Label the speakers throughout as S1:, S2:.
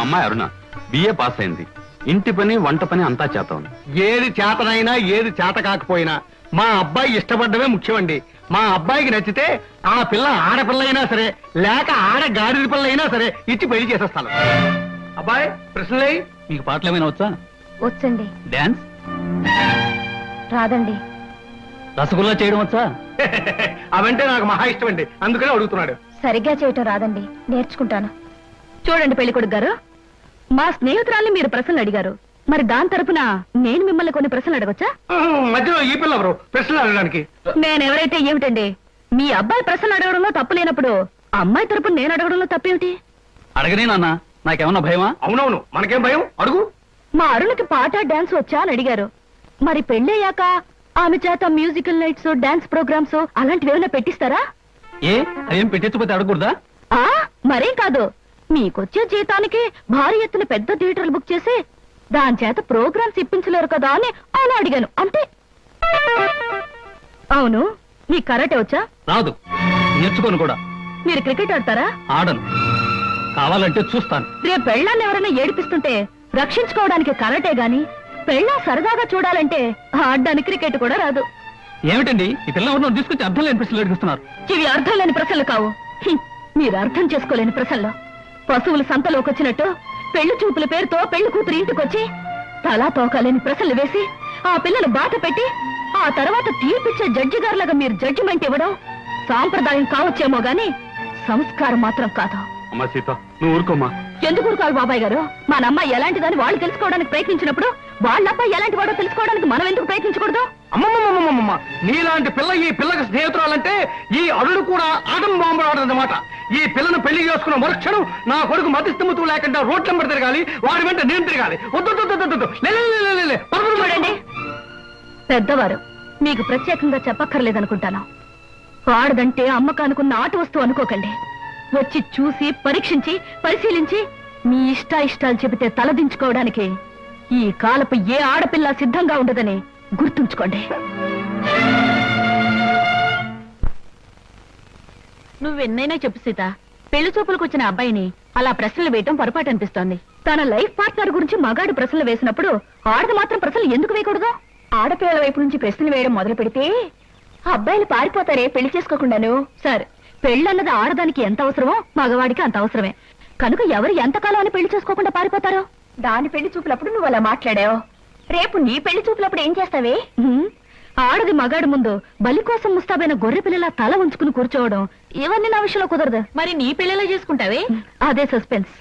S1: అమ్మాయి అరుణ BA pass అయింది. ఇంటి పని వంట పని అంతా చేత.
S2: ఏది చేతనైనా ఏది చేత కాకపోయినా మా అబ్బాయి ఇష్టపడ్డమే ముఖ్యమండి. మా అబ్బాయికి నచ్చితే ఆ పిల్ల ఆడపిల్ల అయినా సరే లేక గాడిద పిల్ల అయినా సరే ఇచ్చి పెళ్లి చేసేస్తాను. అబ్బాయి ప్రశ్నలే.
S3: మీకు పాటలు ఏమైనా వచ్చా?
S4: వచ్చండి.
S3: డాన్స్
S4: రాదండి.
S3: రసగుల్లా చేయడం వచ్చా?
S2: అవంటే నాకు మహా ఇష్టం అండి, అందుకనే అడుగుతున్నాడు.
S4: సరిగ్గా చేయటం రాదండి, నేర్చుకుంటాను. చూడండి పెళ్లికొడుకు గారు, మా స్నేహితురాల్ని మీరు ప్రశ్నలు అడిగారు, మరి దాని తరపున నేను మిమ్మల్ని కొన్ని ప్రశ్నలు అడగొచ్చా?
S2: మధ్యలో ఈ పిల్ల ఎవరు ప్రశ్నలు అడగడానికి?
S4: నేనెవరైతే ఏమిటండి, మీ అబ్బాయి ప్రశ్నలు అడగడంలో తప్పు లేనప్పుడు అమ్మాయి తరపున నేను అడగడంలో తప్పేమిటి?
S3: అడగనే నాన్న, నాకేమన్నా భయమా?
S2: అవునవును, మనకేం భయం, అడుగు.
S4: మా అరుణకి పాట డాన్స్ వచ్చా అని అడిగారు, మరి పెళ్ళయ్యాక ఆమె చేత మ్యూజికల్ నైట్స్ డాన్స్ ప్రోగ్రామ్స్ అలాంటివి ఏమైనా పెట్టిస్తారా?
S3: ఏ అదేం పెట్టించకపోతే అడగకూడదా?
S4: మరేం కాదు, మీకొచ్చే జీతానికి భారీ ఎత్తున పెద్ద థియేటర్లు బుక్ చేసి దాని చేత ప్రోగ్రామ్స్ ఇప్పించలేరు కదా అని అలా అడిగాను అంతే. అవును, మీ కరాటే వచ్చా?
S3: రాదు, నేర్చుకోను కూడా.
S4: మీరు క్రికెట్ ఆడతారా?
S3: ఆడను, కావాలంటే చూస్తాను.
S4: రేపు పెళ్ళాన్ని ఎవరైనా ఏడిపిస్తుంటే రక్షించుకోవడానికి కరాటే గాని, పెళ్ళా సరదాగా చూడాలంటే ఆడడానికి క్రికెట్ కూడా రాదు.
S3: ఏమిటండి ఈ పిల్లలు తీసుకొచ్చి అర్థం లేని ప్రశ్నలు అడిగిస్తున్నారు?
S4: ఇవి అర్థం లేని ప్రశ్నలు కావు, మీరు అర్థం చేసుకోలేని ప్రశ్నలు. పశువులు సంతలోకి వచ్చినట్టు పెళ్లి చూపుల పేరుతో పెళ్లి కూతురు ఇంటికొచ్చి తలా తోకాలేని ప్రశ్నలు వేసి ఆ పిల్లలు బాట పెట్టి ఆ తర్వాత తీర్పిచ్చే జడ్జి గారులాగా మీరు జడ్జిమెంట్ ఇవ్వడం సాంప్రదాయం కావచ్చేమో గాని సంస్కారం మాత్రం కాదు.
S1: అమ్మా సీత, నువ్వు ఊరుకోమ్మా.
S4: ఎందుకు ఊరుకోవాలి బాబాయ్ గారు? మన అమ్మాయి ఎలాంటిదని వాళ్ళు తెలుసుకోవడానికి ప్రయత్నించినప్పుడు వాళ్ళ అబ్బాయి ఎలాంటి వాడో తెలుసుకోవడానికి మనం ఎందుకు ప్రయత్నించకూడదు?
S2: అమ్మమ్మమ్మమ్మమ్మ, నీలాంటి పిల్ల ఈ పిల్లకి స్నేహితురాలంటే ఈ అల్లుడు కూడా ఆటం బాంబులాడదన్నమాట. ఈ పిల్లను పెళ్లి చేసుకున్న మరుక్షణం నా కొడుకు మతిస్థిమతు లేకుండా రోడ్లెంబడి తిరగాలి, వాడి వెంట నేను తిరగాలి.
S4: చూడండి పెద్దవారు, మీకు ప్రత్యేకంగా చెప్పక్కర్లేదనుకుంటాను. వాడదంటే అమ్మకానుకున్న ఆట వస్తువు అనుకోకండి. వచ్చి చూసి పరీక్షించి పరిశీలించి మీ ఇష్టాలు చెబితే తలదించుకోవడానికి ఈ కాలపు ఏ ఆడపిల్ల సిద్ధంగా ఉండదని గుర్తుంచుకోండి. నువ్వెన్నైనా చెప్పు సీత, పెళ్లి చూపులకు వచ్చిన అబ్బాయిని అలా ప్రశ్నలు వేయటం పొరపాటు అనిపిస్తోంది. తన లైఫ్ పార్ట్నర్ గురించి మగాడు ప్రశ్నలు వేసినప్పుడు ఆడది మాత్రం ప్రశ్నలు ఎందుకు వేయకూడదు? ఆడపిల్లల వైపు నుంచి ప్రశ్నలు వేయడం మొదలు పెడితే అబ్బాయిలు పారిపోతారే పెళ్లి చేసుకోకుండాను. సరే, పెళ్ళన్నది ఆడదానికి ఎంత అవసరమో మగవాడికి అంత అవసరమే. కనుక ఎవరు ఎంతకాలం అని పెళ్లి చేసుకోకుండా పారిపోతారో? దాని పెళ్లి చూపులప్పుడు నువ్వు అలా మాట్లాడావు, రేపు నీ పెళ్లి చూపులప్పుడు ఏం చేస్తావే? ఆడది మగాడు ముందు బలి కోసం ముస్తాబైన గొర్రె పిల్లలా తల ఉంచుకుని కూర్చోవడం, ఇవన్నీ నా విషయంలో కుదరదు. మరి నీ పెళ్లిలా చేసుకుంటావే? అదే సస్పెన్స్.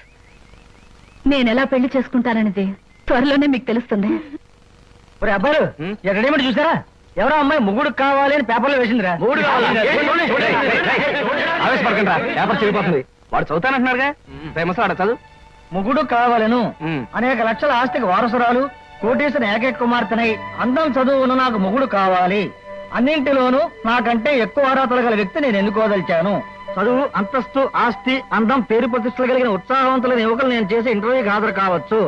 S4: నేనెలా పెళ్లి చేసుకుంటాననేది త్వరలోనే మీకు తెలుస్తుంది.
S5: అబ్బారు ఎక్కడేమిటి చూసారా? ఎవరో అమ్మాయి మొగుడు కావాలి అని పేపర్లో వేసిందిరా.
S2: ఆవేశపడకండి, పేపర్ చెడిపోతుంది. వాడు చదువుతానంటున్నారుగా, ఫేమస్ ఆడ చదువు.
S5: మొగుడు కావాలను అనేక లక్షల ఆస్తికి వారసురాలు, కోటేశ్వర ఏకైక కుమార్తెనై అందం చదువును నాకు మొగుడు కావాలి. అన్నింటిలోనూ నాకంటే ఎక్కువ అర్హతలు గల వ్యక్తి నేను ఎన్నుకోదలిచాను. చదువు, అంతస్తు, ఆస్తి, అందం, పేరు ప్రతిష్టలు కలిగిన ఉత్సాహవంతులైన యువకులు నేను చేసే ఇంటర్వ్యూకి హాజరు కావచ్చు.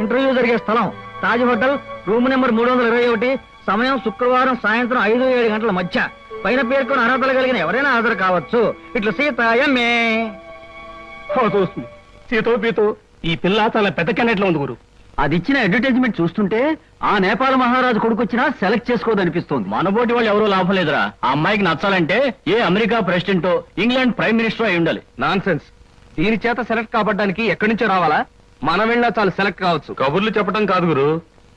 S5: ఇంటర్వ్యూ జరిగే స్థలం తాజ్ హోటల్, రూమ్ నెంబర్ 321, సమయం శుక్రవారం సాయంత్రం 5-7 గంటల మధ్య. పైన పేర్కొన్న అర్హతలు కలిగిన ఎవరైనా హాజరు కావచ్చు. ఇట్లా సీత ఎంఏ.
S2: సీతో పీతో ఈ పిల్ల చాలా పెద్ద కెనెట్లో ఉంది గురు.
S3: అది ఇచ్చిన అడ్వర్టైజ్మెంట్ చూస్తుంటే ఆ నేపాల్ మహారాజు కొడుకొచ్చినా సెలెక్ట్ చేసుకోదనిపిస్తోంది.
S2: మనబోటి వాళ్ళు ఎవరూ లాభం లేదురా. ఆ అమ్మాయికి నచ్చాలంటే ఏ అమెరికా ప్రెసిడెంటో ఇంగ్లాండ్ ప్రైమ్ మినిస్టర్ అయి ఉండాలి. Non sense. దీని చేత సెలెక్ట్ కాబట్టడానికి ఎక్కడి నుంచో రావాలా? మనం వెళ్ళినా చాలు సెలెక్ట్ కావచ్చు.
S1: కబుర్లు చెప్పడం కాదు గురు,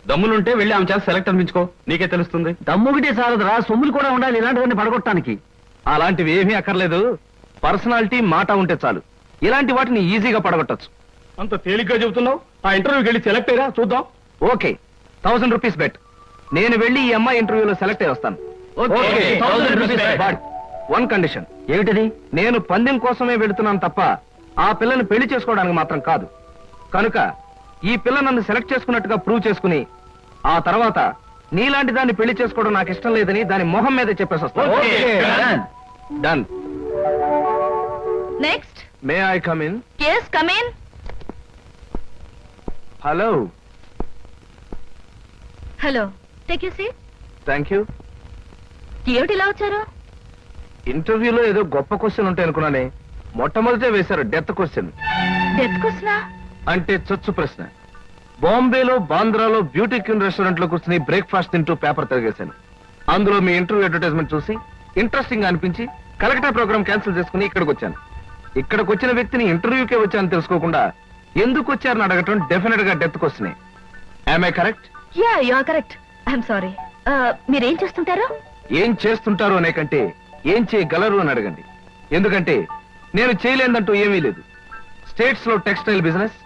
S1: దమ్ములుంటే వెళ్ళి ఆమె చేత సెలెక్ట్ అనిపించుకో, నీకే తెలుస్తుంది.
S3: దమ్ముగిటే చాలదురా, సొమ్ములు కూడా ఉండాలి ఇలాంటివన్నీ పడగొట్టడానికి.
S2: అలాంటివి ఏమీ అక్కర్లేదు, పర్సనాలిటీ మాట ఉంటే చాలు. ఇలాంటి వాటిని ఈజీగా పడగొట్టచ్చు. అంత తేలిగ్గా చెబుతున్నావు. ఆ ఇంటర్వ్యూకి వెళ్ళి సెలెక్ట్ అయ్యారా చూద్దాం. Okay, 1000 rupees bet. నేను వెళ్ళి ఈ అమ్మాయి ఇంటర్వ్యూలో సెలెక్ట్ అయ్యి వస్తాను. One condition.
S3: ఏమిటది?
S2: నేను పందెం కోసమే వెళుతున్నాను తప్ప ఆ పిల్లని పెళ్లి చేసుకోవడానికి మాత్రం కాదు. కనుక ఈ పిల్ల నన్ను సెలెక్ట్ చేసుకున్నట్టుగా ప్రూవ్ చేసుకుని ఆ తర్వాత నీలాంటి దాన్ని పెళ్లి చేసుకోవడం నాకు ఇష్టం లేదని దాని మొహం మీద చెప్పేసి వస్తాను. Done.
S4: Next.
S2: May I come in?
S4: yes, come in.
S2: Hello.
S4: Hello, take you seat.
S2: Thank you.
S4: ఏమిటి ఇలా వచ్చారు?
S2: ఇంటర్వ్యూలో ఏదో గొప్ప క్వశ్చన్ ఉంటాయి అనుకున్నానే, మొట్టమొదటే వేశారు డెత్ క్వశ్చన్.
S4: డెత్ క్వశ్చనా?
S2: అంటే చొచ్చు ప్రశ్న. బాంబేలో బాంద్రాలో బ్యూటీ క్వీన్ రెస్టారెంట్ లో కూర్చుని బ్రేక్ఫాస్ట్ తింటూ పేపర్ తిరిగేశాను. అందులో మీ ఇంటర్వ్యూ అడ్వర్టైజ్మెంట్ చూసి ఇంట్రెస్టింగ్ గా అనిపించి కలెక్టా ప్రోగ్రామ్ క్యాన్సిల్ చేసుకుని ఇక్కడికి వచ్చాను. ఇక్కడికి వచ్చిన వ్యక్తిని ఇంటర్వ్యూకే వచ్చాను తెలుసుకోకుండా ఎందుకు వచ్చారని అడగటం డెఫినెట్ గా డెత్ క్వశ్చనే. I correct?
S4: Yeah you are correct. I'm sorry. మీరేం చేస్తుంటారు?
S2: ఏం చేస్తుంటారు అనే కంటే ఏం చేయగలరు అని అడగండి. ఎందుకంటే నేను చేయలేదంటూ ఏమీ లేదు. స్టేట్స్ లో టెక్స్టైల్ బిజినెస్,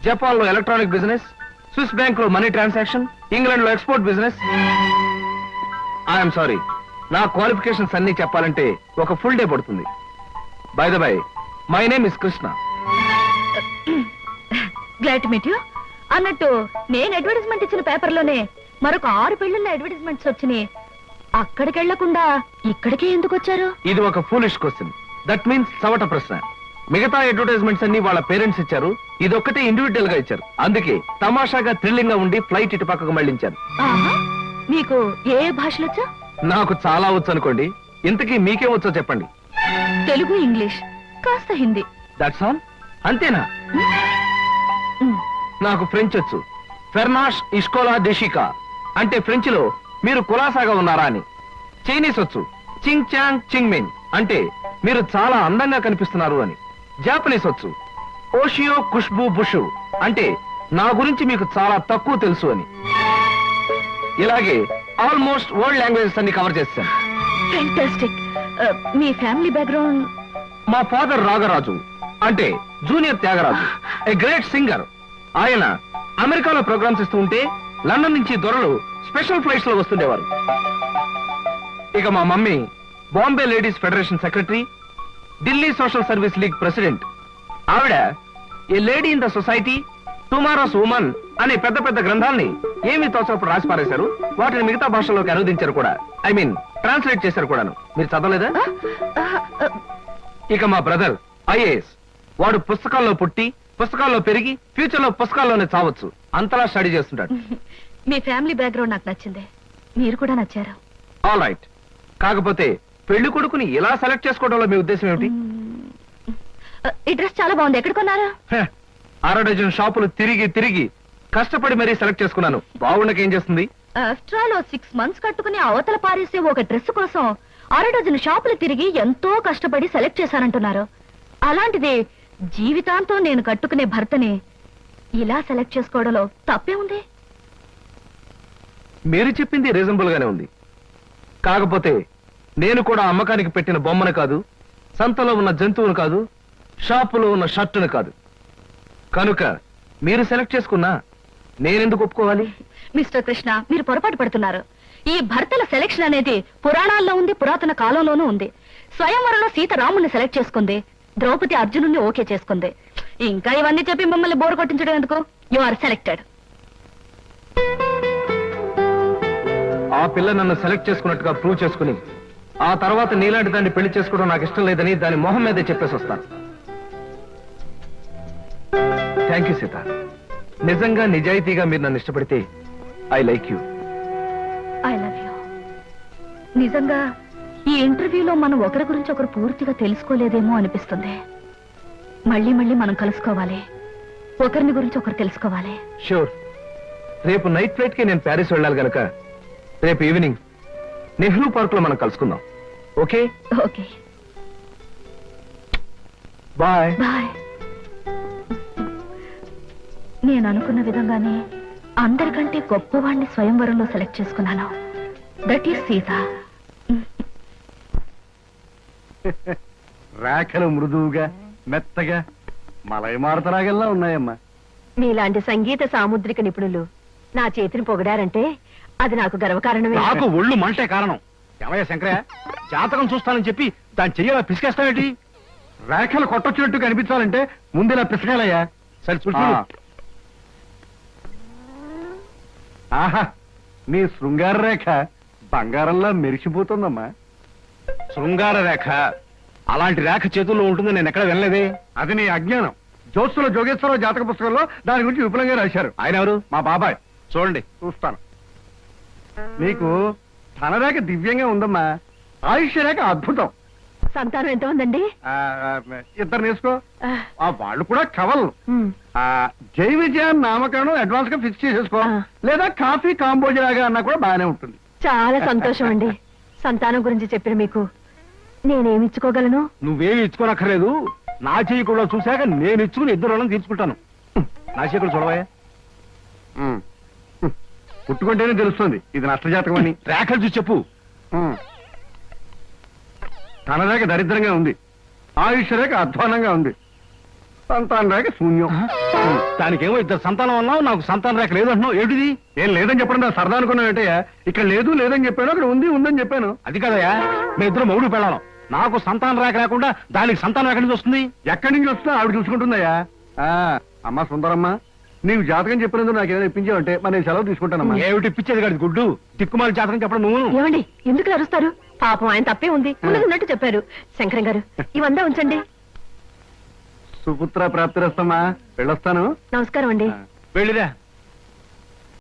S2: జపాన్ లో ఎలక్ట్రానిక్ బిజినెస్, స్విస్ బ్యాంక్ లో మనీ ట్రాన్సాక్షన్, ఇంగ్లాండ్ లో ఎక్స్పోర్ట్ బిజినెస్. ఐఎమ్ సారీ, నా క్వాలిఫికేషన్స్ అన్ని చెప్పాలంటే ఒక ఫుల్ డే పడుతుంది. By the by, my name is Krishna.
S4: Glad to meet you. అన్నట్టు నేను అడ్వర్టైజ్మెంట్ ఇచ్చిన పేపర్లోనే మరొక 6 పెళ్లిళ్ళ అడ్వర్టైజ్మెంట్స్ వచ్చినాయి. అక్కడికి వెళ్లకుండా ఇక్కడికే ఎందుకు వచ్చారు?
S2: ఇది ఒక ఫూలిష్ క్వశ్చన్. దట్ మీన్స్ చవట ప్రశ్న. మిగతా అడ్వర్టైజ్మెంట్స్ అన్ని వాళ్ళ పేరెంట్స్ ఇచ్చారు, ఇదొక్కటే ఇండివిజువల్ గా ఇచ్చారు. అందుకే తమాషాగా థ్రిల్లింగ్ గా ఉండి ఫ్లైట్ ఇటు పక్కకు మళ్ళించాను.
S4: ఆహా, మీకు ఏ భాషలు వచ్చా?
S2: నాకు చాలా వచ్చు అనుకోండి. ఇంతకీ మీకేం వచ్చో చెప్పండి.
S4: తెలుగు, ఇంగ్లీష్, కాస్త హిందీ.
S2: That's all? అంతేనా?
S4: మ్,
S2: నాకు ఫ్రెంచ్ వచ్చు. ఫెర్నాష్ ఇస్కోలా డెషికా అంటే ఫ్రెంచ్ లో మీరు కులాసాగా ఉన్నారా అని. చైనీస్ వచ్చు. చింగ్ చాంగ్ చింగ్ మెన్ అంటే మీరు చాలా అందంగా కనిపిస్తున్నారు అని. జాపనీస్ వచ్చు. ఓషియో ఖుష్బూ బుషు అంటే నా గురించి మీకు చాలా తక్కువ తెలుసు అని. ఇలాగే ఆల్మోస్ట్ వరల్డ్ లాంగ్వేజెస్ అన్ని కవర్ చేస్తాను.
S4: ఫ్యాంటాస్టిక్. మీ ఫ్యామిలీ బ్యాక్గ్రౌండ్?
S2: మా ఫాదర్ రాగరాజు అంటే junior Tyagaraju, a great singer. ఆయన అమెరికాలో ప్రోగ్రామ్స్ ఇస్తూ ఉంటే లండన్ నుంచి దొరలు స్పెషల్ ఫ్లైట్స్ లో వస్తుండేవారు. ఇక మా mummy Bombay ladies federation secretary, Delhi social service league president. ఆవిడ a lady in the society, tomorrow's woman అనే పెద్ద పెద్ద గ్రంథాల్ని ఏమీ తోచప్పుడు రాసి పారేశారు. వాటిని మిగతా భాషల్లోకి అనువదించారు కూడా. ఐ మీన్ ట్రాన్స్లేట్ చేశారు కూడాను. మీరు చదవలేదా? ఇక మా బ్రదర్ ఐఏఎస్. వాడు పుస్తకాల్లో పుట్టి పుస్తకాల్లో పెరిగి ఫ్యూచర్ లో పుస్తకాల్లోనే చావచ్చు. అంతలా స్టడీ చేస్తుంటాడు.
S4: మీ ఫ్యామిలీ బ్యాక్గ్రౌండ్ నాకు నచ్చింది. మీరు కూడా నచ్చారు.
S2: All right. కాకపోతే పెళ్లి కొడుకుని ఇలా సెలెక్ట్ చేసుకోవడంలో మీ ఉద్దేశం ఏమిటి?
S4: ఈ డ్రెస్ చాలా బాగుంది. ఎక్కడ కొన్నారా?
S2: 6 డజన్ షాపులు తిరిగి తిరిగి కష్టపడి మరీ సెలెక్ట్ చేసుకున్నాను. బాగుండక ఏం చేస్తుంది?
S4: ఆఫ్టర్ ఆల్ 6 months కట్టుకుని అవతల పారేసే ఒక డ్రెస్ కోసం 6 డజన్ షాపులు తిరిగి ఎంతో కష్టపడి సెలెక్ట్ చేశానంటున్నారు. అలాంటిది జీవితాంతం నేను కట్టుకునే భర్తని ఇలా సెలెక్ట్ చేసుకోవడంలో తప్పే ఉంది.
S2: మీరు చెప్పింది రీజనబుల్ గానే ఉంది. కాకపోతే నేను కూడా అమ్మకానికి పెట్టిన బొమ్మను కాదు, సంతలో ఉన్న జంతువును కాదు, షాపులో ఉన్న షర్టును కాదు. కనుక మీరు సెలెక్ట్ చేసుకున్నా నేనెందుకు ఒప్పుకోవాలి?
S4: మిస్టర్ కృష్ణ, మీరు పొరపాటు పడుతున్నారు. ఈ భర్తల సెలెక్షన్ అనేది పురాణాల్లో ఉంది, పురాతన కాలంలోనూ ఉంది. స్వయంవరంలో సీత రాముణ్ణి సెలెక్ట్ చేసుకుంది, ద్రౌపది అర్జునుడిని ఓకే చేసుకుంది. ఇంకా ఇవన్నీ చెప్పి మిమ్మల్ని బోర్ కొట్టించడం ఎందుకు? You are selected.
S2: ఆ పిల్ల నన్ను సెలెక్ట్ చేసుకున్నట్టుగా ప్రూవ్ చేసుకుని ఆ తర్వాత నీలాంటి దాన్ని పెళ్లి చేసుకోవడం నాకు ఇష్టం లేదని దాని మొహం మీదే చెప్పేసి వస్తాను. Thank you Sita. నిజంగా నిజాయితీగా మీరు నన్ను ఇష్టపడితే I like you.
S4: I love you. నిజంగా ఈ ఇంటర్వ్యూలో మనం ఒకరి గురించి ఒకరు పూర్తిగా తెలుసుకోలేదేమో అనిపిస్తుంది. మళ్ళీ మళ్ళీ మనం కలుసుకోవాలి, ఒకరిని గురించి ఒకరు తెలుసుకోవాలి.
S2: షూర్. రేపు నైట్ ఫ్లైట్ కి నేను ప్యారిస్ వెళ్ళాలి గనక రేపు ఈవినింగ్ నెహ్రూ పార్క్ లో మనం కలుసుకుందాం. ఓకే?
S4: Okay,
S2: bye.
S4: బాయ్. నేను అనుకున్న విధంగానే అందరికంటే గొప్పవాణ్ణి స్వయంవరంలో సెలెక్ట్ చేసుకున్నాను. That is Sita.
S3: రేఖలు మృదువుగా మెత్తగా మలయమారుతరాగల్లా ఉన్నాయమ్మా.
S4: మీలాంటి సంగీత సాముద్రిక నిపుణులు నా చేతిని పొగడారంటే అది నాకు గర్వకారణమే.
S3: నాకు ఒళ్ళు మంటే కారణం. ఏమయ్య శంకరయ్య, జాతకం చూస్తానని చెప్పి దాని చెయ్యాల పిసికేస్తావేటి? రేఖలు కొట్టొచ్చినట్టు కనిపించాలంటే ముందులా పిసకాలయ్యా. సరే చూసి. ఆహా, నీ శృంగార రేఖ బంగారంలా మెరిసిపోతుందమ్మా. శృంగార రేఖ? అలాంటి రేఖ చేతుల్లో ఉంటుందని నేను ఎక్కడ వినలేదే. అది నీ అజ్ఞానం. జోత్సుల జోగేశ్వరరావు జాతక పుస్తకంలో దాని గురించి విపులంగా రాశారు. ఆయన ఎవరు? మా బాబాయ్. చూడండి, చూస్తాను. నీకు ధనరేఖ దివ్యంగా ఉందమ్మా. ఆయుష్య రేఖ అద్భుతం.
S4: సంతానం ఎంత ఉందండి?
S3: ఇద్దరు నేర్చుకో. వాళ్ళు కూడా కవల్. జై విజయాన్ నామకరణం అడ్వాన్స్ గా ఫిక్స్ చేసేసుకో. లేదా కాఫీ కాంబోజ్ లాగా అన్నా కూడా బాగానే ఉంటుంది.
S4: చాలా సంతోషం అండి. సంతానం గురించి చెప్పిన మీకు నేనేమి ఇచ్చుకోగలను?
S3: నువ్వేమి ఇచ్చుకోనక్కర్లేదు. నా చెయ్యి కూడా చూశాక నేను ఇచ్చుకుని ఇద్దరు వాళ్ళని తీర్చుకుంటాను. నా చెయ్యి కూడా చూడవా, పుట్టుకుంటేనే తెలుస్తుంది ఇది నష్టజాతకం అని. రేఖలు చూసి చెప్పు. తన రేఖ దరిద్రంగా ఉంది, ఆయుష్ రేఖ అధ్వానంగా ఉంది, సంతాన రేఖ శూన్యం. దానికేమో ఇద్దరు సంతానం అన్నావు, నాకు సంతాన రేఖ లేదు అంటున్నావు. ఏంటిది? ఏం లేదని చెప్పడం నా సరదా అనుకున్నానంటే ఇక్కడ లేదు లేదని చెప్పాను, అక్కడ ఉంది ఉందని చెప్పాను. అది కదయా, మీ ఇద్దరు మొగుడు పెళ్ళాను. నాకు సంతాన రేఖ లేకుండా దానికి సంతానం ఎక్కడి నుంచి వస్తుంది? ఎక్కడి నుంచి వస్తుందో ఆవిడ చూసుకుంటుందయ్యా. అమ్మా సుందరమ్మ, నీవు జాతకం చెప్పినందుకు నాకు ఏదైనా ఇప్పించావంటే మరి నేను సెలవు తీసుకుంటానమ్మా. ఏమిటి ఇప్పించేది కాదు గుడ్డు, దిక్కుమాలి జాతకం చెప్పడం నువ్వు.
S4: ఏమండి ఎందుకు అరుస్తారు? పాపం ఆయన తప్పే ఉంది, ఉన్నట్టు చెప్పారు. శంకరం గారు ఇవంతా ఉంచండి.
S3: సుపుత్ర ప్రాప్తిరస్తమ్మా, వెళ్ళొస్తాను.
S4: నమస్కారం అండి.
S3: వెళ్ళిరా.